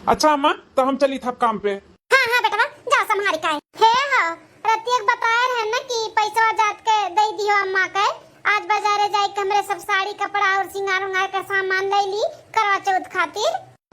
अच्छा अम्मा तो हम चली था काम पे। हाँ हाँ बेटा जाओ संभाल के हे हो रतिया बताया है ना कि पैसा जात के दे दियो अम्मा के। आज बाजारे जाए के हमरे सब साड़ी कपड़ा और सिंगार उंगार का सामान ले ली करवा चौथ खातिर।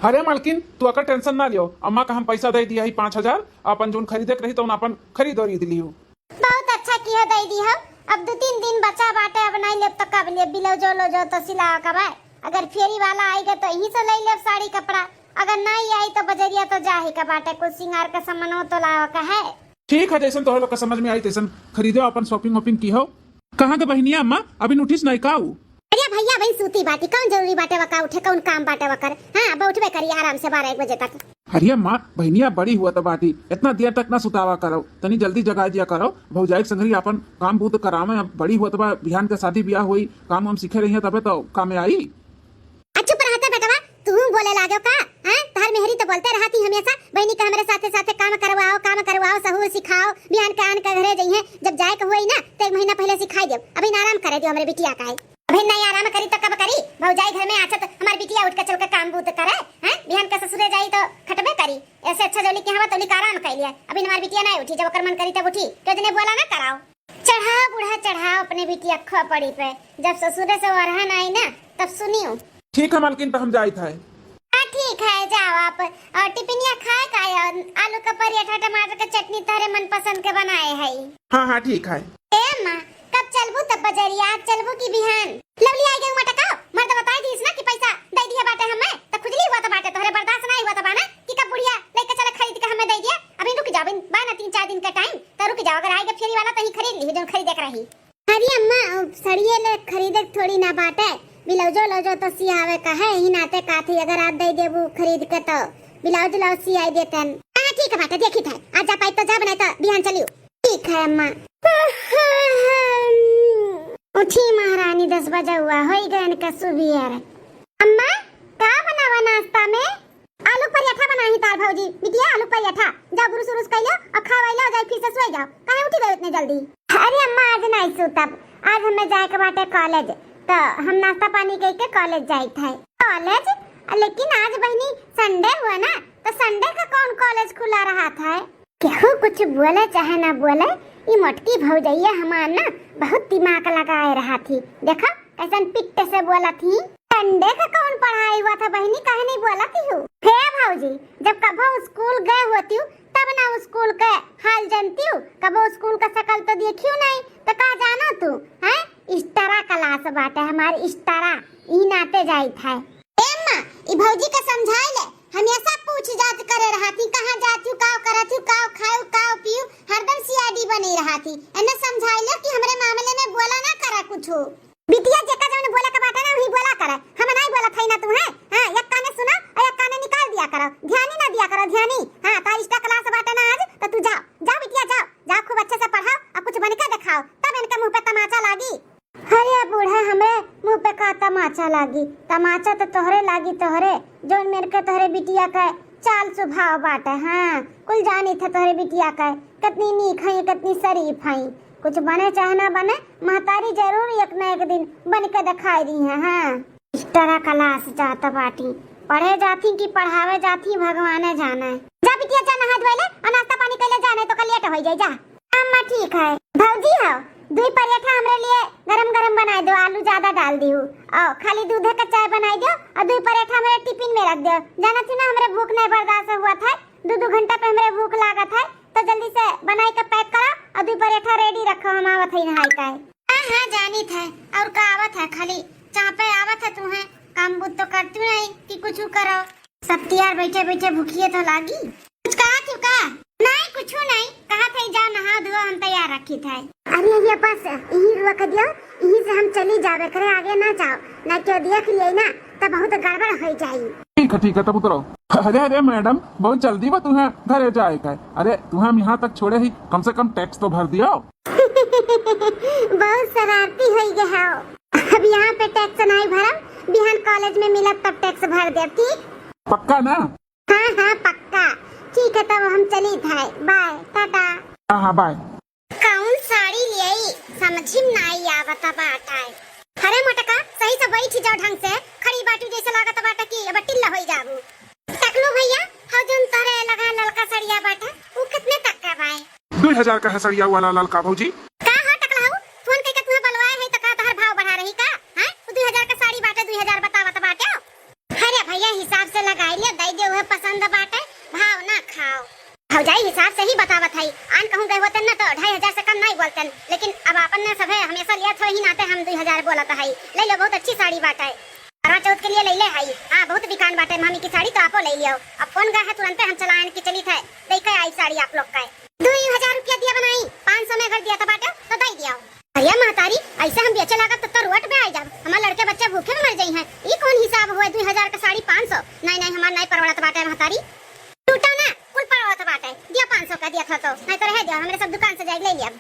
अरे मालकिन तू अगर टेंशन ना लियो, अम्मा का हम पैसा दे दिया ही 5,000 अपन जोन खरीदे के रही तो अपन खरीद और लियो। बहुत अच्छा किया दे दी हम। अब 2-3 दिन बचा बाटे अब नहीं लेब तो कब ले बिलो जो लो जो तो सिलावा कबाय। अगर फेरी वाला आएगा तो यही से ले लेब साड़ी कपड़ा, अगर नहीं आई तो बजरिया तो जा ही का बाटे कुछ सिंगार का सामान हो तो लावा का है। ठीक है जैसन तोहर लोग का समझ में आई तैसन खरीदे अपन शॉपिंग वॉपिंग की हो। कहाँ के बहनिया अम्मा अभी नोटिस नहीं काऊ? अरे भैया भाई सूती बाटी कौन जरूरी बाटे वका उठे कौन काम बाटे वकर। हाँ बैठबे करिए आराम से 12-1 बजे तक। अरे अम्मा बहनिया बड़ी हुआ तो बाटी इतना देर तक ना सुतावा करो, तनी जल्दी जगा दिया करो। भौजाई संगरी अपन काम बूत करावे, बड़ी हुआ तो बिहान के शादी ब्याह हुई काम हम सीखे रही है तबे तो काम में आई। अच्छा पर रहता बेटा तू बोले लागो का हैं तार मेहरी तो बोलते रहती हमेशा बहनी का हमरे साथे साथे काम करवाओ सहू सिखाओ बिहान के आन के घरे जइए जब जाए के होई ना तो 1 महीना पहले सिखाई दे। अभी ना आराम करे दियो हमरे बिटिया का है। अभी नहीं आराम करी तो कब करी? भौजाई घर में आछत हमार बिटिया उठ के चल के काम बूत करे हैं बिहान के ससुरे जाई तो खटबे करी। ऐसे अच्छा जोली के हवा तोली का आराम कर लिया। अभी हमार बिटिया नहीं उठी, जब ओकर मन करी तब उठी। क्यों जने बोला ना कराओ चढ़ाओ बूढ़ा चढ़ाओ अपने बिटिया खोपड़ी पे। जब ससुरे से वरहन आई ना तब सुनियो। ठीक है मालकिन तो हम जाई था। ठीक है जाओ आप। और टिफिनिया खाए का आलू का पराठा टमाटर का चटनी तारे मन पसंद के बनाए है। हाँ हाँ ठीक है। ए माँ कब चलबू तब बजरिया आज चलबू की बिहान? लवली आई गई मटकाओ मर तो बता दीस ना कि पैसा दे दिया बाटे हमें तो खुजली हुआ तो बाटे तोहरे बर्दाश्त नहीं हुआ तो बाना कि कब बुढ़िया लेके चला खरीद के हमें दे दिया। अभी रुक जाओ बा ना 3-4 दिन का टाइम तो रुक जाओ। अगर आएगा फेरी वाला तो ही खरीद ली जो खरीदे के रही। अरे अम्मा सड़िए ले खरीदे थोड़ी ना बाटे ब्लाउजो तो सियावे का है ही नाते का थी। अगर आप दे देबू खरीद के तो ब्लाउज सियाई देतन। हां ठीक है बाटे देखी था आज जा पाई तो जा बनाई तो बिहान चलियो। ठीक है अम्मा। उठी महारानी 10 बजे हुआ होई गए का सुबह। अम्मा का बनावा नाश्ता में? आलू पराठा बनाही तार भौजी बिटिया आलू पराठा जा बुरुस उरुस कइलो और खावइलो जाई फिर से सोई जाओ। काहे उठी गए इतने जल्दी? अरे अम्मा आज नहीं सुतब, आज हमें जाए के बाटे कॉलेज तो हम नाश्ता पानी करके कॉलेज जाई थे। कॉलेज? लेकिन आज बहनी संडे हुआ ना तो संडे का कौन कॉलेज खुला रहा था? केहू कुछ बोले चाहे ना बोले ये मोटकी भौजैया हमार ना बहुत दिमाग लगाए रहा थी। देखो कैसन पिट्ट से बोला थी। संडे का कौन पढ़ाई हुआ था बहनी काहे नहीं बोला थी? हे भौजी जब कबो स्कूल गए होती हूँ तब ना स्कूल के हाल जानती हूँ, कबो स्कूल का शकल तो देखियो नहीं तो का जानो तू हैं? इस्तारा क्लास बाटे हमार इस्तारा ई नाते जाई था। एम्मा ई भौजी का समझाई ले हमेशा पूछ जात करे रहा थी कहां जाती हूं काव करत हूं काव खाऊ काव पीऊ हरदम सीआईडी बनी रहा थी। एने समझाई ले कि हमरे मामले में बोला ना करा कुछो। बिटिया जेका जने बोला का बाटे ना वही बोला करे। हम नहीं बोला थई ना तू है। हां एक काने सुना और एक काने निकाल दिया करो, ध्यान ही ना दिया करो ध्यान ही। हां तार इस्ता क्लास बाटे ना आज तो तू जाओ बिटिया जाओ खूब अच्छे से पढ़ाओ और कुछ बन के दिखाओ तब इनके मुंह पे तमाचा लागी। अरे बूढ़ा हमें मुंह पे का तमाचा लागी? तमाचा तो तोहरे लागी तोहरे जोन मेरे के तोहरे बिटिया का चाल स्वभाव बाटे। हाँ कुल जानी था तोहरे बिटिया का कितनी नीक है कितनी शरीफ है। कुछ बने चाहे ना बने महतारी जरूर एक न एक दिन बन के दिखाई दी है। हाँ इस तरह क्लास जाता बाटी पढ़े जाती कि पढ़ावे जाती भगवान जाने। जा बिटिया जा नहा धोले और नाश्ता पानी कर ले जाने तो कल लेट हो जाए। जा अम्मा ठीक है। भौजी हो 2 पराठा हमरे लिए गरम बना दो, आलू ज्यादा डाल दी हूँ और खाली दूध का चाय बनाई दो और 2 पराठा मेरे टिफिन में रख दो। जाना थी ना हमरे भूख नहीं बर्दाश्त हुआ था 2 घंटा पे हमरे भूख लगा था तो जल्दी से बनाई के पैक करो और 2 पराठा रेडी रखो। हम आवत है नहाई का। हां जानी था और का आवत है खाली चापे आवत है तू है काम बुत तो करती नहीं कि कुछ करो। सब तैयार बैठे बैठे भूखिए तो लागी। कुछ कहा थी का? नहीं कुछ नहीं कहा था जाओ नहा धो हम तैयार रखी था। अरे ये बस यही रुआ कर दियो यही से हम चली जावे करे आगे ना जाओ ना क्यों देख लिए ना तब बहुत गड़बड़ हो जाई। ठीक है तब उतरो। अरे मैडम बहुत जल्दी बा तुम्हें घरे जाए का। अरे तुम्हें हम यहाँ तक छोड़े ही कम से कम टैक्स तो भर दियो। बहुत शरारती हो गए हो। अब यहाँ पे टैक्स नहीं भरम बिहान कॉलेज में मिला तब टैक्स भर दे। ठीक पक्का ना? हाँ पक्का। ठीक है तब हम चली था। बाय टाटा। हाँ बाय। कौन साड़ी ले समझ में नहीं आवता बाटा। अरे मटका सही से बैठ जाओ ढंग से खड़ी बाटू जैसे लागत बाटा की अब टिल्ला होई जाबू। टकलू भैया 2000 का है सड़िया वाला ललका भौजी। का हो टकला हो फोन कई के तुम्हें बलवाए है त का तहर भाव बढ़ा रही का हैं 2000 का साड़ी बाटे 2000 बतावत बाटे। अरे भैया हिसाब से लगाई ले दई दे वह पसंद बाटे भाव ना खाओ। भौजाई हिसाब से ही बतावत है आन कहूं गए होतन ना तो 2500 से कम नहीं बोलतन लेकिन अब अपन ने सब है हमेशा लिया थो ही नाते हम 2000 बोलत है। ले लो बहुत अच्छी साड़ी बाटे करवा चौथ के लिए ले ले है। हां बहुत दुकान बाटे मामी की साड़ी तो आपो ले लियो। अब फोन गए है तुरंत हम चलाएन की चली थे देखे आई साड़ी आप लोग का 2000 रुपया दिया बनाई 500 में घर दिया था बाटे तो दई दिया। भैया महतारी ऐसे हम बेचे लागत तो रोट पे आई जाब हमार लड़के बच्चे भूखे में मर जाई हैं। ई कौन हिसाब हुआ 2000 का साड़ी 500 नहीं नहीं हमार नहीं परवड़त बाटे महतारी टूटा ना कुल परवड़त बाटे दिया 500 का दिया था तो नहीं तो रह दिया हमरे सब दुकान से जाके ले लिया।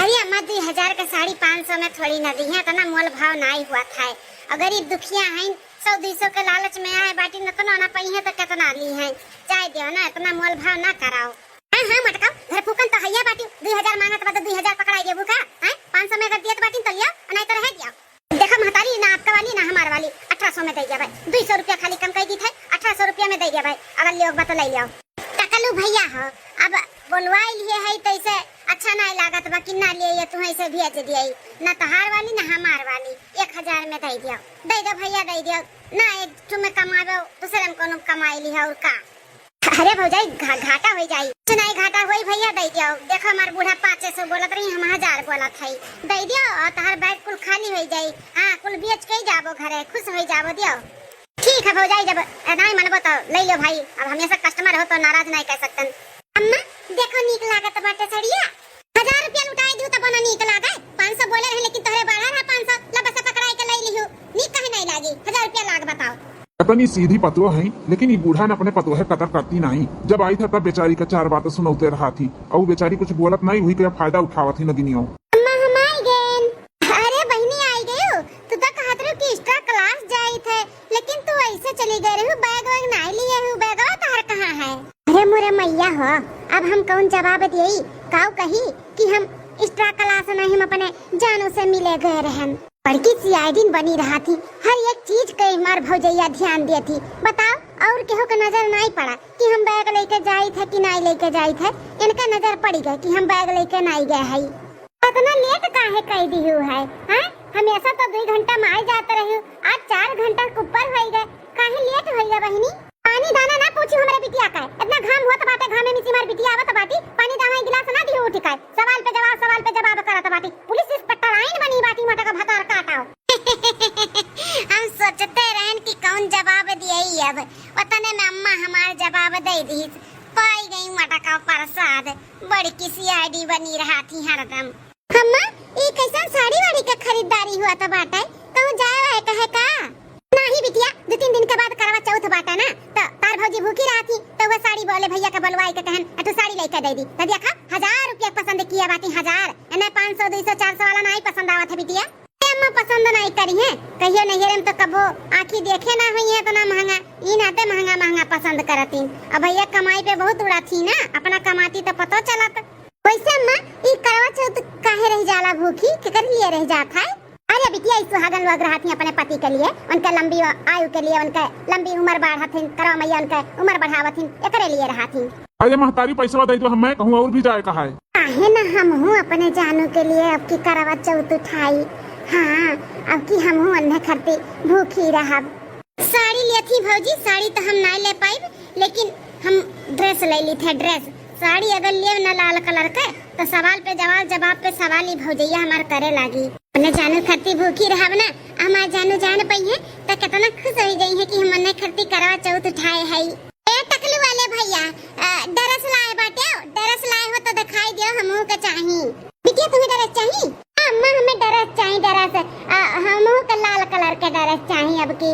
अरे अम्मा 2000 का साड़ी 500 में थोड़ी न दी है इतना मोल भाव नहीं हुआ था। अगर ये दुखिया हैं 100-200 के लालच में आए बाटी न तो ना पई है तो कितना ली है चाय दियो ना इतना मोल भाव ना कराओ। हां हां मटका घर फूकन तो हैया बाटी 2000 मांगत बा तो 2000 पकड़ाई देबू का हैं 500 में अगर दिया तो बाटी तो लिया नहीं तो रह दिया। देखो महतारी ना आपका वाली ना हमार वाली 1800 में दे दिया भाई 200 रुपया खाली कम कह दी थे 1800 रुपया में दे दिया भाई अगर लियो बा तो ले लियो। टकलू भैया हो अब बोलवाई लिए है तो ऐसे अच्छा नहीं लागत बा कि ना लिए तू ऐसे भेज दिए ना तहार वाली ना हमार वाली 1000 में दे दियो दे दो भैया दे दियो ना एक तुम्हें कमाबो दूसरे में कोनो कमाई ली है और का। अरे भौजाई घाटा हो जाई नहीं घाटा होई भैया दे दियो। देखो हमार बूढ़ा 500 बोलत रही हम 1000 बोलत है दे दियो और तहार बैग कुल खाली हो जाई। हां कुल बेच के जाबो घरे खुश हो जाबो दियो। ठीक है भौजाई जब नहीं मनबो तो ले लो भाई अब हमेशा कस्टमर हो तो नाराज नहीं कह सकतन। अम्मा देखो नीक लागत बाटे सड़िया 1000 रुपया लुटाई दियो त बना नीक लागे 500 बोले रहे लेकिन तोरे बढ़ा रहा 500 ला बस पकड़ाई के ले लियो नीक कहे नहीं लागी 1000 रुपया लाग बताओ। अपनी सीधी पतलो है लेकिन ये बूढ़ा ने अपने पतो है कदर करती नहीं। जब आई था तब बेचारी का 4 बातें सुनौते रहा थी और बेचारी कुछ बोलत नहीं हुई क्या फायदा उठावत ही नगिनियो। अम्मा हम आई गए। अरे बहनी आई गई हो तू तो कहत रही कि एक्स्ट्रा क्लास जाई थे लेकिन तू ऐसे चली गई रही बैग वैग नहीं लिए हो बैग तहर कहां है। अरे मोरे मैया हो अब हम कौन जवाब देई काऊ कही कि हम एक्स्ट्रा क्लास नहीं हम अपने जानों से मिले गए रहन बड़की सीआईडी बनी रहा थी हर एक चीज के मार भौजैया ध्यान दी थी। बताओ और केहू का नजर नहीं पड़ा कि हम बैग लेके जाई थे कि नहीं लेके जाई थे। इनका नजर पड़ी गई कि हम बैग लेके नहीं गए है। इतना लेट काहे कह दी है हैं हमेशा तो 2 घंटा में आ जाते रही आज 4 घंटा ऊपर हो गए काहे लेट हो गया बहनी। पानी दाना ना पूछी हमरे बिटिया का इतना घाम हुआ तो बाटे घामे में सिमार बिटिया आवत बाटी पानी दाना गिलास ना दियो उठ का सवाल पे जवाब करत बाटी पुलिस इंस्पेक्टर आइन बनी बाटी मटा का भतार काटाओ। हम सोचते रहन कि कौन जवाब दियई अब वतने में अम्मा हमार जवाब दे दी पाई गई मटा का प्रसाद बड़ी किसी आईडी बनी रहा थी हरदम। अम्मा ये कैसा साड़ी वाड़ी का खरीदारी हुआ था बाटा कहूं जाए है कहे का नहीं बिटिया 2-3 दिन के बाद करवा चौथ बाटा ना तो तार भौजी भूखी रहा थी तो वो साड़ी बोले भैया का बलवाई के कहन तू साड़ी लेके दे दी तो देखा 1000 रुपया पसंद किया बाटी 1000 एने 500 200 400 वाला नहीं पसंद आवत है बिटिया। अम्मा पसंद नहीं करी है कहियो नहीं रे तो कबो आंखी देखे ना हुई है इतना महंगा ई नाते महंगा पसंद करती। अब भैया कमाई पे बहुत उड़ा थी ना अपना कमाती तो पता चलत वैसे अम्मा ई करवा चौथ काहे रह जाला भूखी केकर लिए रह जात है। अरे बिटिया इस सुहागन लोग रहा थी अपने पति के लिए उनके लंबी आयु के लिए उनके लंबी उम्र बढ़ाथिन करो मैया उनके उम्र बढ़ावथिन एकरे लिए रहा थी। अरे महतारी पैसा दे दो हम मैं कहूं और भी जाए कहा है काहे ना हम हूं अपने जानू के लिए अब की करवा चौथ उठाई। हां अब की हम हूं अन्य खरती भूखी रहब। साड़ी ले थी भौजी साड़ी तो हम नहीं ले पाई लेकिन हम ड्रेस ले ली थे ड्रेस साड़ी अगर लिए न लाल कलर के तो सवाल पे जवाब पे सवाल ही भौजैया हमार करे लागी अपने जानू खरती भूखी रहब ना हमार जानू जान पई है तो कितना खुश हो गई है कि हम अन्य खरती करवा चौथ उठाए है। ए टकलू वाले भैया डरस लाए बाटे डरस लाए हो तो दिखाई दियो हमहू के चाहिए। बिटिया तुम्हें डरस चाहिए। अम्मा हमें डरस चाहिए डरस हमहू के लाल कलर के डरस चाहिए अब की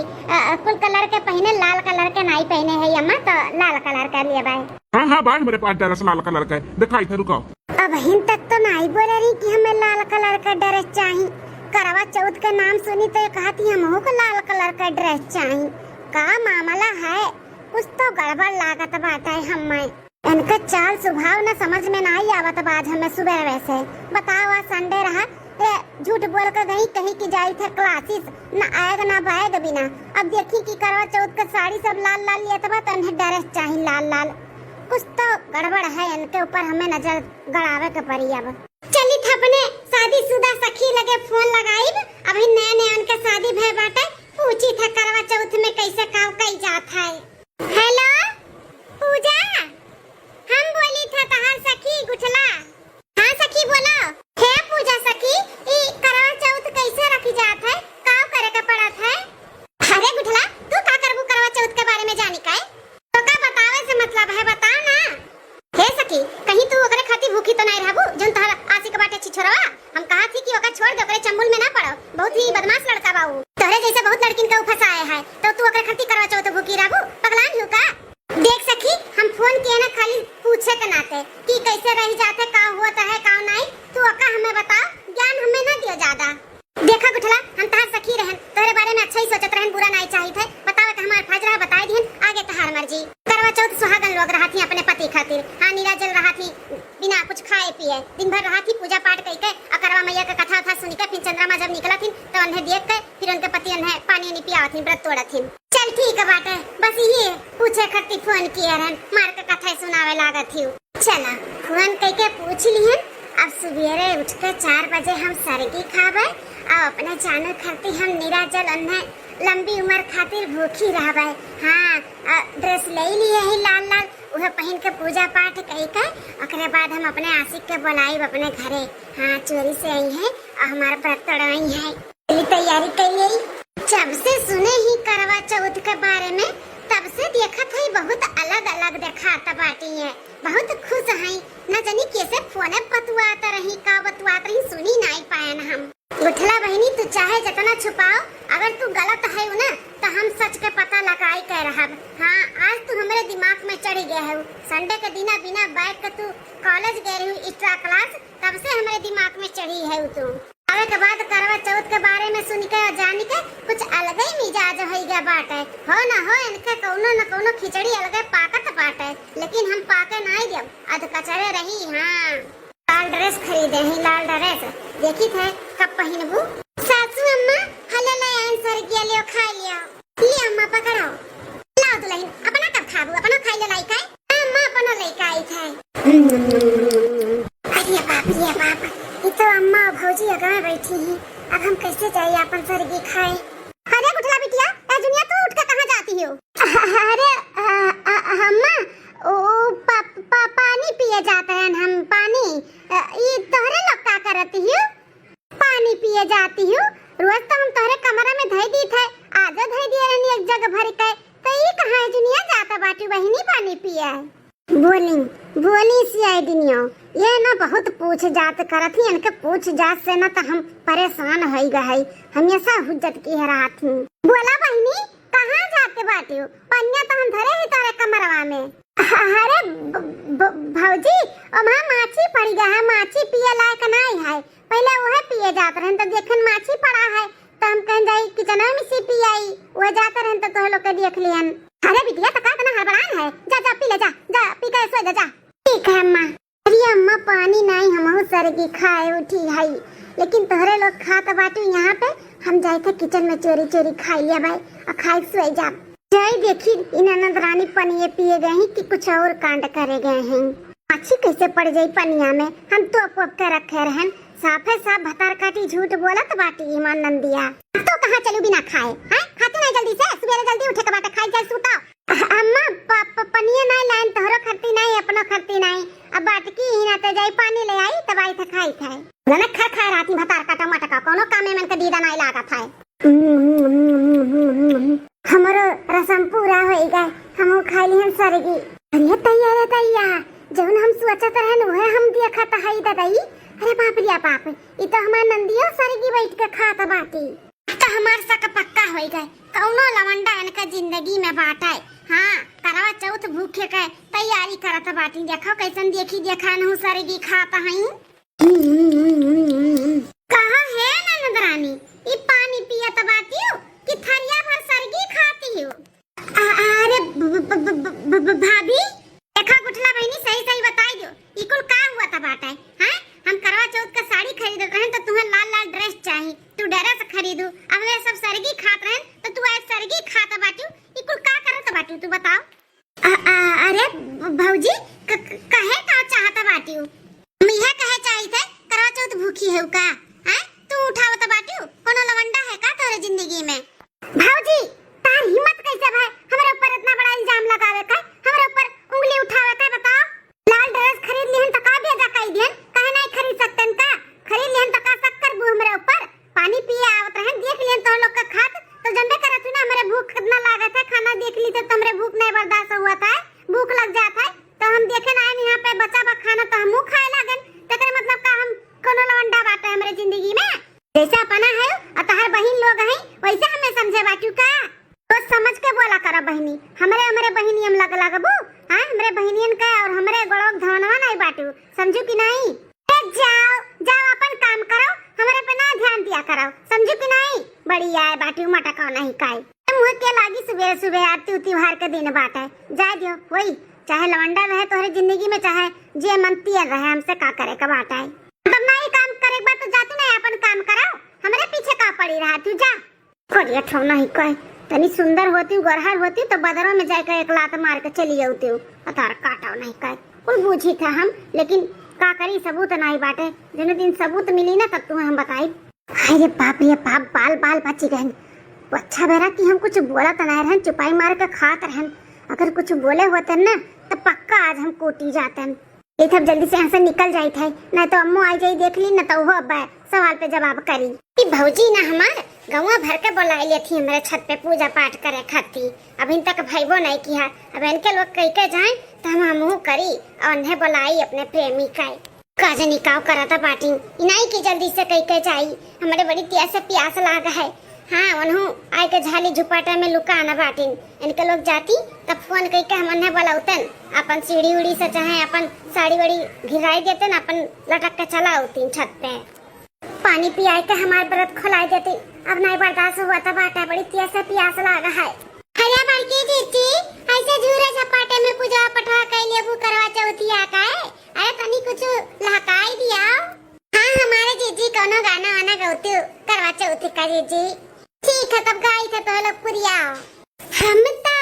कुल कलर के पहने लाल कलर के नहीं पहने है अम्मा तो लाल कलर का लिए भाई। हाँ बाढ़ मेरे पास ड्रेस लाल कलर का दिखाई थे रुको। अब हिन तक तो नहीं बोल रही कि हमें लाल कलर का ड्रेस चाहिए करवा चौथ का नाम सुनी तो कहा थी हमहू को लाल कलर का ड्रेस चाहिए का मामला है कुछ तो गड़बड़ लागत बात है हमें इनका चाल स्वभाव न समझ में नहीं आवत बाज हमें सुबह वैसे बताओ आज संडे रहा झूठ बोल कर गई कहीं की जाई थे क्लासेस न आएगा ना बैग बिना। अब देखी कि करवा चौथ का साड़ी सब लाल लाल लिया था तो ड्रेस चाहिए लाल लाल कुछ तो गड़बड़ है इनके ऊपर, हमें नजर गड़ावे के पड़ी। अब चली था अपने शादीशुदा सखी लगे फोन लगाई, अभी नए नए उनके शादी भय बाटे, पूछी था करवा चौथ में कैसे काव कई जात है। हेलो पूजा, हम बोली था तहार सखी गुठला। हाँ सखी बोलो। हे पूजा सखी, ई करवा चौथ कैसे रखी जात है, काव करे के पड़त है? अरे गुठला, तू का करबू करवा चौथ के बारे में जानी का? तो का बतावे से मतलब है, बताओ ना। हे सखी, कहीं तू ओकरे खाती भूखी तो नहीं रहबू जन तहर आशिक बाटे छिछोरवा? हम कहा थी कि ओका छोड़ दे, ओकरे चंबुल में ना पड़ो, बहुत ही बदमाश लड़का बा ऊ। तोरे जैसे बहुत लड़किन का फंसाए है, तो तू ओकरे खाती करवा चौथ भूखी रहबू? पगलान हूं का? देख सखी, हम फोन किए ना खाली पूछे के नाते कि कैसे रह जाते, का होता है का नहीं, तू ओका हमें बताओ, ज्ञान हमें ना दियो ज्यादा। देखा गुठला, हम तहार सखी रहन, तोरे बारे में अच्छा ही सोचत रहन, बुरा नहीं चाहिए थे। बतावे के हमार फर्ज रहा, बताए दिहन, आगे तहार मर्जी। करवा चौथ सुहागन लोग रहा थी अपने पति खातिर, हाँ नीलाजल रहा थी बिना कुछ खाए पिए, दिन भर रहा थी पूजा पाठ करके, करवा मैया का कथा था सुन के, फिर चंद्रमा जब निकला थी तो उन्हें देख के फिर उनके पति उन्हें पानी नहीं पिया थी, व्रत तोड़ा थी। चल ठीक है बाटे, बस ये पूछे खट्टी फोन किए रहन, मार के कथा सुनावे लागत थी। चला फोन करके पूछ लिहन, अब सवेरे उठ के 4 बजे हम सरगी खावे और अपने जानू खाती हम नीराजल उन्हें लंबी उम्र खातिर भूखी रहबे। हाँ, ड्रेस ले लिए ही लाल लाल, वह पहन के पूजा पाठ कई के, ओकरे बाद हम अपने आशिक के बुलाई अपने घरे। हाँ, चोरी से आई है और हमारा व्रत तोड़वाई है, तैयारी कर ली। जब से सुने ही करवा चौथ के बारे में, तब से देखा था बहुत अलग अलग देखा बाटी है, बहुत खुश है। न जानी कैसे फोने बतुआता रही, का बतुआता रही, सुनी नहीं पाए ना हम। गुठला बहनी, तू चाहे जितना छुपाओ, अगर तू गलत है ना तो हम सच के पता लगाई कह रहा। हाँ, आज तू हमारे दिमाग में चढ़ गया है। संडे के दिन बिना बैग के तू कॉलेज गए रही एक्स्ट्रा क्लास, तब से हमारे दिमाग में चढ़ी है तू। आवे के बाद करवा चौथ के बारे में सुन के जान के कुछ अलग ही मिजाज हो गया बाटे। हो ना हो इनके कौनो न कौनो खिचड़ी अलग पाकत बाटे, लेकिन हम पाके नहीं देव, अध कचरे रही। हाँ, लाल ड्रेस खरीदे ही, लाल ड्रेस देखी थे कब पहनबू? सासू अम्मा हले ले आंसर किया, लियो खा लियो। ले अम्मा पकड़ो, लाओ दुल्हन, अपना कब खाबू, अपना खाई ले लाई का? अम्मा अपना लेके आई थे। अरे बाप रे बाप, ये तो अम्मा और भौजी अगर बैठी हैं, अब हम कैसे जाए अपन सरगी खाए? अरे गुठला बिटिया, ए दुनिया तू उठ के कहाँ जाती हो? अरे अम्मा, ओ पानी पिए जाते हैं हम, पानी। ये तोहरे लोग का करती हो? पानी पिए जाती हूँ, रोज तो हम तोहरे कमरा में धई दी थे, आजो धई दिए रहनी एक जगह भर के, तो ये कहाँ है दुनिया जाता बाटी बहिनी पानी पिए? बोली सी आई दुनिया, ये ना बहुत पूछ जात करत ही, इनके पूछ जात से ना तो हम परेशान हो गए, हमेशा हुज्जत की रहा थी। बोला बहिनी, कहाँ जाते बाटी हो? पन्या तो हम धरे ही तारे कमरवा में। अरे भौजी, वहाँ माछी पड़ गया है, माछी पिए लायक नहीं है, पहले वह पिए जाते रहे तो देखन माछी पड़ा है, तो हम कह जाई किचन में सी पी आई, वह जाते रहे तो तोह लोग के देख लियन। अरे बिटिया, तो का तना हड़बड़ान है, जा जा पी ले, जा जा पी के सो जा। ठीक है अम्मा। अरे अम्मा, पानी नहीं, हम सरगी खाए उठी है, लेकिन तोहरे लोग खात बाटू यहाँ पे, हम जाए थे किचन में चोरी चोरी खा लिया भाई, और खाई सोई जा। जाई देखी इन ननद रानी पनिये पिए गए हैं कि कुछ और कांड करे गए हैं। माछी कैसे पड़ जाई पनिया में, हम तो पप के रखे रहन, साफे साफ भतार काटी झूठ बोलत बाटी ईमान नंदिया। तो कहाँ चलू बिना खाए? हैं, खाते नहीं जल्दी से, सवेरे जल्दी उठे के बाटे खाई जाए सूता। अम्मा पनिया नहीं लाइन, तोहरो खरती नहीं, अपनो खरती नहीं, अब बाटकी ही ना ते जाई पानी ले आई, तब आई थे खाई थे। ननक खा खा राती भतार काटा मटका, कोनो कामे मन के दीदा नहीं लागा था। हमारो रसम पूरा हो गए, हम खाई लिहन सरगी। अरे तैयार जौन हम सोचत रहन वह हम देखत हई दादाई। अरे बाप रे बाप, ई तो हमार नंदियो सरगी बैठ के खात बाटी, तो हमार सक पक्का हो गए, कौनो लवंडा इनका जिंदगी में बाटे। हाँ, करवा चौथ भूखे के तैयारी करत बाटी, देखो कैसन देखी देखा न सरगी खात हई। कहाँ है ननद रानी, ई पानी पियत बाटी हो कि थरिया भर सरगी खाती हो? अरे भाभी, देखा गुठला बहनी, सही सही बताई दो, ई कुल का हुआ था बाटे? हाँ, हम करवा चौथ का साड़ी खरीद रहे हैं तो तुम्हें लाल लाल ड्रेस चाहिए, तू ड्रेस खरीदू, अब वे सब सरगी खात रहे तो तू आज सरगी खाता बाटू, ई कुल का करत बाटू तू बताओ? अरे भौजी, भूख लग जात है तो हम देखे ना यहाँ पे बचा बा खाना तो हमहू खाए लागन। तेकर मतलब का हम कोनो लवंडा बाटे हमरे जिंदगी में जैसा अपना है और तहार बहिन लोग हैं वैसे हमें समझे बाटू का। तो समझ के बोला करा बहनी, हमरे बहनी हम लगबू। हां हमरे बहनियन का और हमरे गड़ोक धनवा नहीं बाटू, समझू कि नहीं। जाओ जाओ अपन काम करो, हमरे पे ना ध्यान दिया करो, समझू कि नहीं। बढ़िया है बाटू मटका नहीं काई मुंह के लागी सुबह सुबह आरती त्योहार के दिन बाटे जा दियो वही चाहे लवंडा रहे तोहरे जिंदगी में चाहे जे मनती रहे हमसे का करे का बाटा है। तब नहीं काम करे बात तो जातू नहीं अपन काम करो, हमरे पीछे का पड़ी रहा तू जा। कोरिया ठो नहीं कहे तनी सुंदर होती गरहर होती तो बदरों में जाकर एक लात मार के चली आती अतार काटा नहीं कहे कुल बूझी था हम, लेकिन का करी सबूत नहीं बाटे। जिन दिन सबूत मिली ना तब तुम्हें हम बताई। अरे बाप रे बाप बाल बाल बची गए। अच्छा बेरा कि हम कुछ बोला तो नहीं रहन, चुपाई मार के खात रहन। अगर कुछ बोले होते ना तो पक्का आज हम कोटी जाते हैं। ये सब जल्दी से यहाँ से निकल जाई थे, नहीं तो अम्मू आई जाई देख ली ना तो वो अब सवाल पे जवाब करी कि भौजी ना हमार गौवा भर के बुलाई ली थी हमारे छत पे पूजा पाठ करे खाती। अभी तक भईबो नहीं किया, अब इनके लोग कह के जाए तो हम हमहू करी और उन्हें बुलाई अपने प्रेमी का काजे निकाव करा था बाटी नहीं की जल्दी से कह के जाई। हमारे बड़ी त्यास से प्यास लागा है। हाँ उन्हों आए के झाली झुपाटा में लुका आना बाटिन इनके लोग जाती तब फोन कह के हम उन्हें बुलाउतन अपन सीढ़ी उड़ी से चाहे अपन साड़ी वाड़ी घिराई देते न अपन लटक के चला उतीन छत पे पानी पियाई के हमारे व्रत खुलाई देते। अब नहीं बर्दाश्त हुआ था बाटा बड़ी त्यास से प्यास लागा है। हरिया बड़की जीती ऐसे झूरे झपाटे में पूजा पठवा के लिए वो करवा चौथी आता है। अरे तनी कुछ लहकाई दिया। हाँ हमारे जीजी कोनो गाना वाना गाती करवा चौथी का जीजी। ठीक है तब गाई थे तो लोग पुरिया। हम तो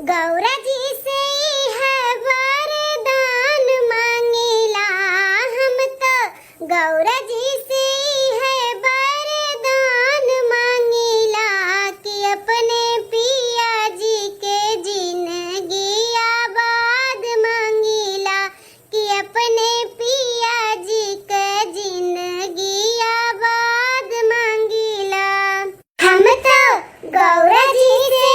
गौरा जी से है वरदान मांगेला, हम तो गौरा जी से है वरदान मांगेला कि अपने पिया जी के जिंदगी आबाद मांगेला कि अपने पिया जी के जिंदगी आबाद मांगेला। हम तो गौरा जी से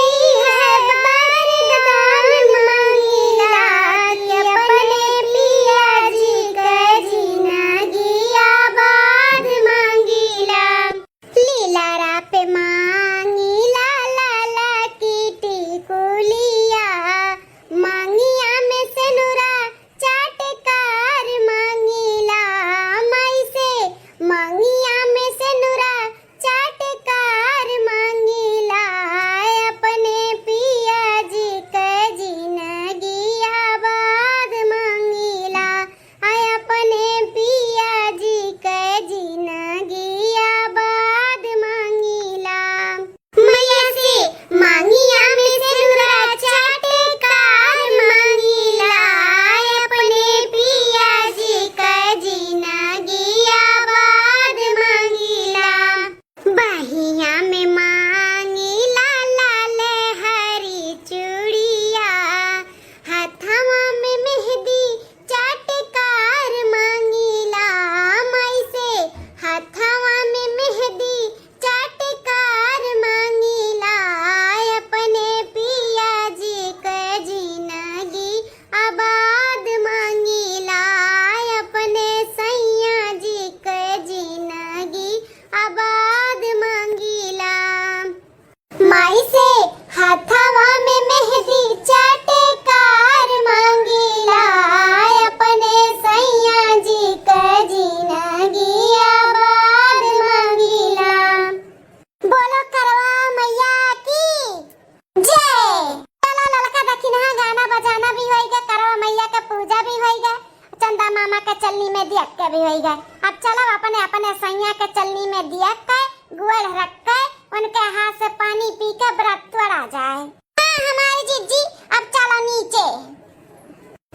है वरदान मांगेला कि अपने पिया जी के जिंदगी आबाद मांगेला। लीला रा पे मांगेला लाला की टिकुलिया, मांगिया में से नुरा चाटकार मांगेला। माई से मांगिया में से नुरा चाटकार मांगेला अपने पिया जी के जिंदगी आबाद मांगेला अपने पिया जी के जिंदगी आबाद मांगेला। मैया से मांगिया में से नुरा चाटकार मांगेला अपने पिया जी के जिंदगी आबाद मांगेला। बहिया में मांगेला लाल हरी चूड़िया, हथवा में मेहंदी चाटकार मांगेला। माई से हथवा में मेहंदी चाटकार मांगेला अपने पिया जी के जिंदगी आबाद मांगेला अपने सैया जी के जिंदगी आबाद मांगेला। माई से हथवा में मेहंदी चाटकार मांगेला अपने सैया जी के जिंदगी आबाद मांगेला। बोलो करवा मैया की जय। चलो लड़का दक्षिणा गाना बजाना भी होएगा, करवा मैया का पूजा भी होएगा, चंदा मामा के चलनी में दिया के भी होएगा। अब चलो अपने अपने सैया के चलनी में दिया के गुड़ रख के उनके हाथ से पानी पी के व्रत तोड़ा जाए। हाँ हमारी जीजी अब चलो नीचे।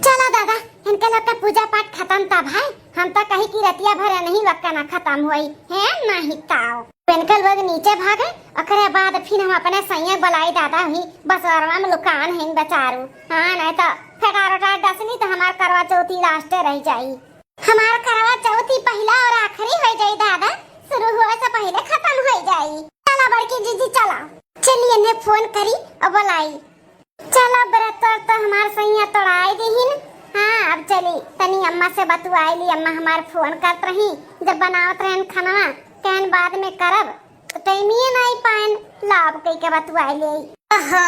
चलो दादा इनके लोग का पूजा पाठ खत्म तब है, हम तो कहीं की रतिया भरे नहीं वक्का ना खत्म हुई है नहीं ताओ। इनके लोग नीचे भागे और बाद फिर हम अपने सैया बुलाई दादा हुई बसरवा में लुकान है बेचारू। हाँ नहीं तो फेटारोटा डसनी तो हमार करवा चौथी लास्ट रह जाई। हमार करवा चौथी पहला और आखिरी हो जाई दादा, शुरू हुए से पहले खत्म हो जाई। चला बड़की जीजी चला, चलिए इन्हें फोन करी और बुलाई। चलो व्रत तो हमार सैया तोड़ाई दीहिन। हाँ अब चली तनी अम्मा से बतुआई ली। अम्मा हमार फोन करत रही जब बनावत रहन खाना कहन बाद में करब तो तैमिए नहीं पाइन लाभ कई के बतुआई ले। ओहो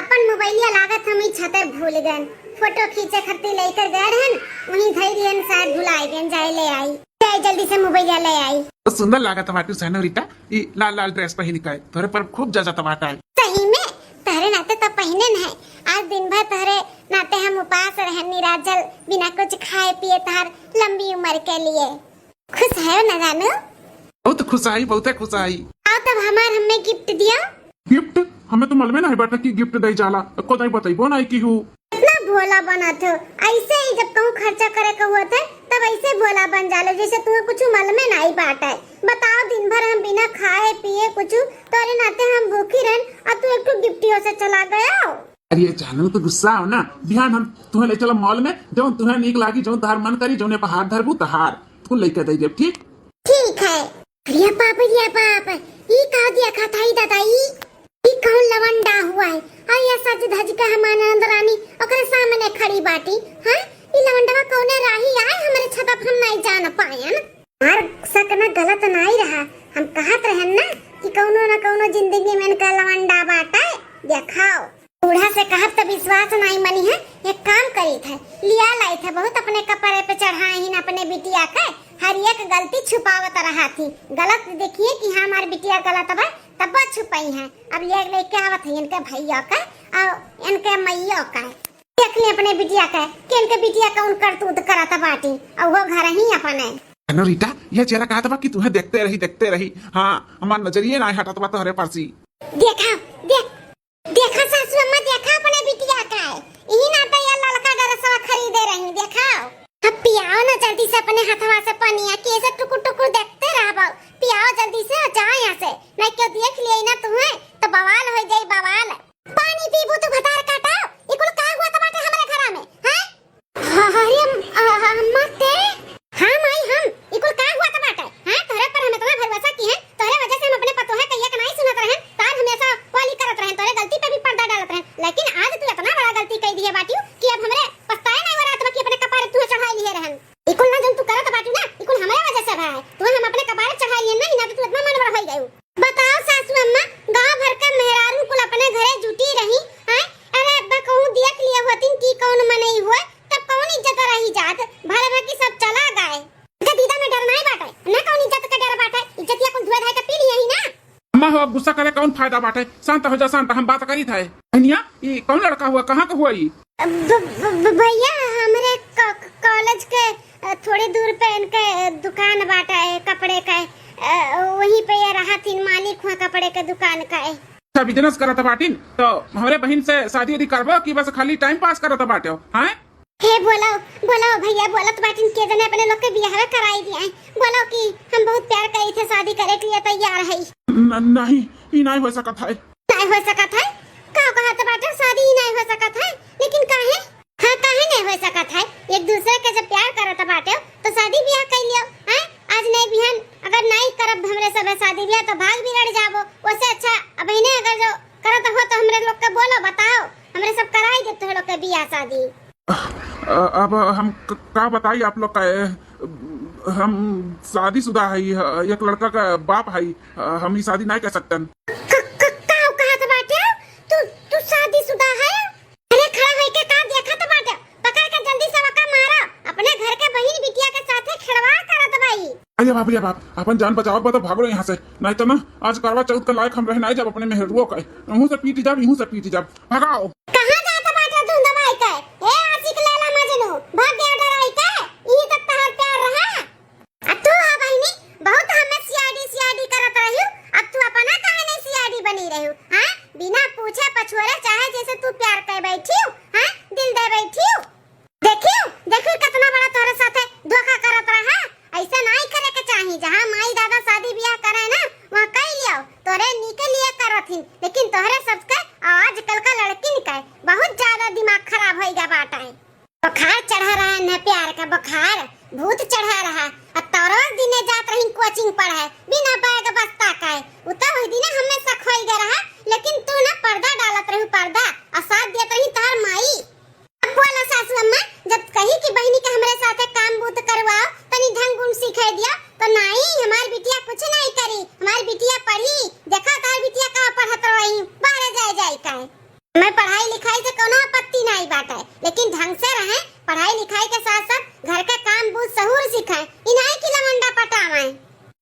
अपन मोबाइलिया लागत हम छतर भूल गन। फोटो खींचे खातिर लेकर गए रहन वहीं धैर्यन शायद भुलाई गन जाए ले आई। जाए जल्दी से मोबाइलिया ले आई। तो सुंदर लागत बाटू सेनोरिटा ई लाल लाल ड्रेस पहन के तोरे पर खूब जचत बाटा है। सही में तहरे नाते तो पहने न है। आज दिन भर तहरे नाते हम उपास रहन निराजल बिना कुछ खाए पिए तहर लंबी उम्र के लिए। खुश है न जानू? बहुत खुश आई, बहुत खुश आई। आओ तब हमार हमें गिफ्ट दिया। गिफ्ट हमें तो मालूम नहीं बाटा की गिफ्ट दे जाला को नहीं बताइबो नहीं की हूँ। इतना भोला बना थे ऐसे ही जब कहूँ खर्चा करे का हुआ था तब ऐसे भोला बन जालो जैसे तुम्हें कुछ मालूम नहीं बाटा है। बताओ दिन भर हम बिना खाए पिए कुछ तोरे नाते हम भूखी रहन और तू एक गिफ्टियों से चला गया। अरे जानू तो गुस्सा हो ना। ध्यान हम तुम्हें ले चलो मॉल में जो तुम्हें नीक लागी जो तहार मन करी जो पे हाथ धरबू तहार तू लेके दे जब ठीक ठीक है। रिया पाप ई का दिया खाताई दादाई ई कौन लवंडा हुआ है आ ये सच धज के हमारे अंदरानी ओकरे सामने खड़ी बाटी। हां ई लवंडा कौने राही आए हमरे छता हम नहीं जान पायन। और सक न गलत नहीं रहा हम कहत रहन ना कि कौनो न कौनो जिंदगी में इनका लवंडा बाटा है। देखाओ बूढ़ा से कहत तो विश्वास नहीं मनी है। एक काम करी थे लिया लाई थे बहुत अपने कपड़े पे चढ़ाई ही अपने बिटिया के हर एक गलती छुपावत रहा थी। गलत देखिए कि हमारी बिटिया गलत बा तब छुपाई है। अब ये लेके आवत है इनके भैया का और इनके मैया का देख ले अपने बिटिया का कि इनके बिटिया का उन करतूत करत बाटी और वो घर ही अपने। रीटा ये चेहरा कहा था कि तुम्हें देखते रही। हाँ हमार नजरिए ना हटत बा तोहरे पासी। देखा देखा सासू अम्मा देखा अपने बिटिया का यही ना तो ये लड़का गरसवा खरीदे रही। देखाओ अब पियाओ ना जल्दी से अपने हाथवा से पनिया कैसे टुकुर देखते रहो। पियाओ जल्दी से जाओ यहाँ से नहीं क्यों देख लिया ना तुम्हें तो बवाल हो जाए बवाल। पानी पीबू तो भतार काटाओ ये कुल का हुआ टमाटर हमारे घर में हैं। अरे अम्मा ते हम आई हम ये कुल का हुआ टमाटर हैं तोरे पर हमें तुम्हारा भरोसा की है। तोरे वजह से हम अपने पतो है कहिया के नहीं सुनत रहन तार हमेशा वाली करत रहन तोरे गलती पे भी पर्दा डालत रहन। लेकिन आज तू इतना बड़ा गलती कर दी है बाटियो कि अब हमरे पछताए नहीं हो रहा तो कि अपने कपारे तू चढ़ाई लिए रहन। इकुल ना जन तू करत बाटियो ना इकुल हमारे वजह से है तू हम अपने कपारे चढ़ाई लिए नहीं ना तो तू इतना मन बड़ा हो गई। बताओ सासू अम्मा गांव भर का मेहरारू कुल अपने घरे जुटी रही हैं। अरे अब्बा कहूं देख लिया होतिन की कौन मनई हुआ तब कौन इज्जत रही जात भर भर की सब चला गए। दीदा में डर नहीं बाटे ना कौन इज्जत का डर बाटे इज्जतिया कुल धुआ धाय का पी लिया ही ना। अम्मा हो गुस्सा करे कौन फायदा बाटे। शांत हो जा शांत हम बात करी था। अनिया ये कौन लड़का हुआ कहाँ का हुआ ये? भैया हमारे कॉलेज के थोड़ी दूर पे इनके दुकान बाटा है कपड़े का वहीं पे ये रहा थी मालिक हुआ कपड़े के दुकान का है। अच्छा बिजनेस करत बाटिन तो हमारे बहन से शादी उदी करबो कि बस खाली टाइम पास करत बाटे हो? हैं हे बोलो भैया बोलत बाटिन के जने अपने लोग के बियाह कराई दिए बोलो कि हम बहुत प्यार करी थे शादी करे के लिए तैयार है। नहीं ये नहीं हो सकत है। नहीं हो सकत है का कहत बाटे शादी ही नहीं हो सकत है लेकिन काहे हां काहे नहीं हो सकत है। एक दूसरे के जब प्यार करत बाटे तो शादी ब्याह कर लियो हैं। आज नहीं बिहान अगर नहीं करब हमरे सब शादी ब्याह तो भाग बिगड़ जाबो। उससे अच्छा अब इन्हें अगर जो करत हो तो हमरे लोग के बोलो बताओ हमरे सब कराई देते हो लोग के बियाह शादी। अब हम का बताई आप लोग का हम शादीशुदा है एक लड़का का बाप है हम ही शादी नहीं कर सकते। तू शादीशुदा है? अरे खड़ा होई के का देखत बाटे पकड़ के जल्दी से वका मारो अपने घर के बहन बिटिया के साथे खिलवाड़ करत भाई। अरे बाप रे बाप अपन जान बचाओ तो भागो यहाँ से नहीं तो ना आज करवा चौथ का लायक हम रह नहीं जब अपने मेहरुओं का यूं से पीटी जब भगाओ। कहां जात बाटे तू दवाई के ए आशिक लैला मजनू भाग गया डराई के ई तक तहर प्यार रहा। आ तू हा बहनी बहुत हमें सीआईडी करत रहियो अब तू अपना काहे नहीं सीआईडी बनी रहियो हां बिना पूछे पछोरे चाहे जैसे तू प्यार कर बैठी हो हां दिल दे बैठी हो। देखियो कितना बड़ा तोरे साथे धोखा करत रहा। ऐसा नहीं करे के चाहिए जहां माई दादा शादी ब्याह करे ना वहां कह लियो तोरे निके लिए करथिन लेकिन तोहरे सबके आजकल का लड़किन का बहुत ज्यादा दिमाग खराब होइगा बाटा है। बुखार चढ़ा रहा है न प्यार का बुखार भूत चढ़ा रहा अब तो रोज दिने जात रही कोचिंग पढ़े बिना बैग बस्ता का उता वही दिने हमें सखोई गे रहा लेकिन तू ना पर्दा डालत रही पर्दा और साथ देत रही तार माई। अब बोला सासू अम्मा जब कही कि बहनी के हमरे साथे काम बूत करवाओ तनी ढंग गुण सिखा दिया तो नहीं हमारी बिटिया कुछ नहीं करी हमारी बिटिया पढ़ी देखा तार बिटिया का पढ़त रही बाहर जाए का मैं पढ़ाई लिखाई से कोनो आपत्ति नहीं बात है लेकिन ढंग से रहे पढ़ाई लिखाई के साथ साथ घर का काम बूझ सहूर सिखाए इनाई की लमंडा पटावे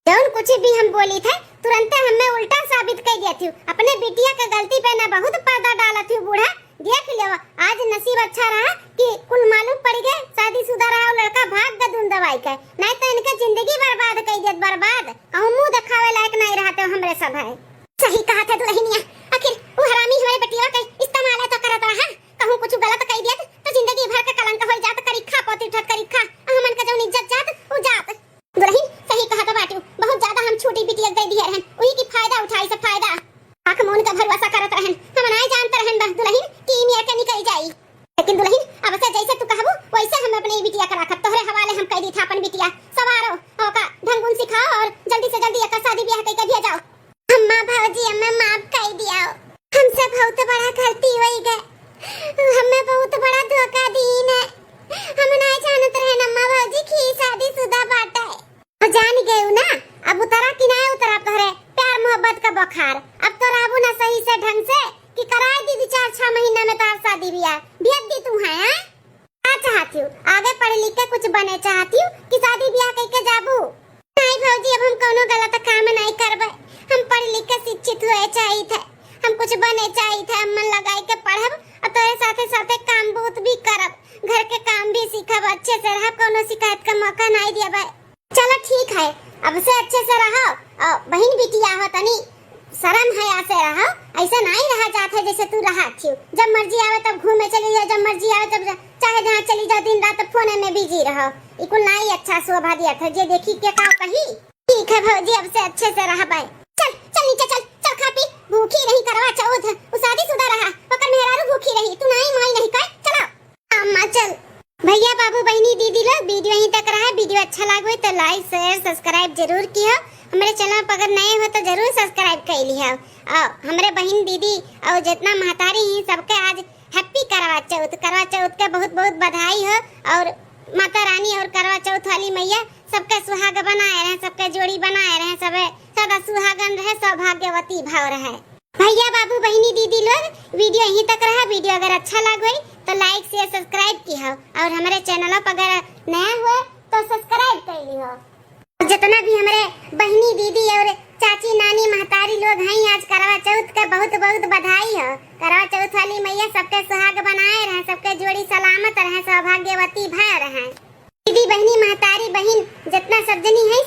जौन कुछ भी हम बोली थे तुरंत हमें उल्टा साबित कर दिया थी अपने बिटिया के गलती पे ना बहुत पर्दा डाला थी बूढ़ा देख ले आज नसीब अच्छा रहा कि कुल मालूम पड़ गए शादीशुदा रहा लड़का भाग गया धुन दवाई का नहीं तो इनके जिंदगी बर्बाद कर दिया बर्बाद कहूं मुंह दिखावे लायक नहीं रहते हमरे सब है। सही कहा था दुल्हनिया आखिर वो हरामी हमारे बेटिया का इस्तेमाल तो करत रहा कहूं कुछ गलत कह दिया तो जिंदगी भर का कलंक हो जात करीखा पोती उठत करीखा हमन का जौन इज्जत जात उ जात। दुल्हन सही कहा था बाटू बहुत ज्यादा हम छोटी बिटिया दे दिए रहन उही की फायदा उठाई से फायदा आंख मोन का भरवसा करत रहन हम नहीं जानते रहन बस दुल्हन की मियां के निकल जाई लेकिन दुल्हन अब से जैसे तू कहबो वैसे हम अपनी बिटिया का रखत तोहरे हवाले हम कह दी था अपन बिटिया सवारो ओका ढंग गुण सिखाओ और जल्दी से जल्दी एक शादी ब्याह करके भेजाओ। अम्मा भौजी हमें माफ कर दिया हमसे बहुत बड़ा गलती हो गई हमें बहुत बड़ा धोखा दीन है हम नहीं जानत रहे अम्मा भौजी की शादीशुदा बाटा है जान गए ना अब उतरा कि नहीं उतरा तोहरे प्यार मोहब्बत का बुखार अब तो राबू ना सही से ढंग से कि कराए दी 4-6 महीना में तार शादी ब्याह भेज दी तू है क्या चाहती हूँ आगे पढ़ लिख के कुछ बने चाहती हूँ कि शादी ब्याह करके जाबू नहीं भौजी अब हम कोनो गलत काम नहीं करबे हम पढ़ लिख के शिक्षित हुए चाहिए थे हम कुछ बने चाहिए थे मन लगाई के पढ़ब और तोरे साथे साथे काम बहुत भी करब घर के काम भी सीखब अच्छे से रहब कोनो शिकायत का मौका नहीं देबे। चलो ठीक है अब से अच्छे से रहो और बहन बिटिया हो तनी शर्म है ऐसे रहो ऐसा नहीं रहा जाते जैसे तू रहा थी जब मर्जी आवे तब घूमे चली जाओ जब मर्जी आवे तब चाहे जहाँ चली जाओ दिन रात फोन में बिजी रहो इकुल नहीं अच्छा शोभा दिया था जे देखी के का कही ठीक है भौजी अब से अच्छे से रह बाय चल चल नीचे चल चल खा पी भूखी नहीं करवा चौथ उ शादीशुदा रहा ओकर मेहरारू भूखी रही तू नहीं माई नहीं कर चलो अम्मा चल भैया बाबू बहनी दीदी लोग वीडियो यहीं तक रहा वीडियो अच्छा लगे तो लाइक शेयर सब्सक्राइब जरूर किया हमारे चैनल पर अगर नए हो तो जरूर सब्सक्राइब कर लिया और हमारे बहन दीदी और जितना महतारी हैं सबके आज हैप्पी करवा चौथ के बहुत बहुत बधाई हो और माता रानी और करवा चौथ वाली मैया सबके सुहाग बनाए रहे सबके जोड़ी बनाए रहे सब सदा सुहागन रहे सौभाग्यवती भाव रहे। भैया बाबू बहनी दीदी लोग वीडियो यहीं तक रहा वीडियो अगर अच्छा लगे तो लाइक शेयर सब्सक्राइब किया और हमारे चैनल पर अगर नया हुए तो सब्सक्राइब कर लियो। जितना भी हमारे बहनी दीदी और चाची नानी महतारी लोग हैं आज करवा चौथ का बहुत बहुत बधाई हो करवा चौथ वाली मैया सबके सुहाग बनाए रहे सबके जोड़ी सलामत रहे सौभाग्यवती भाव रहे। दीदी बहनी महतारी बहन जितना सब जनी है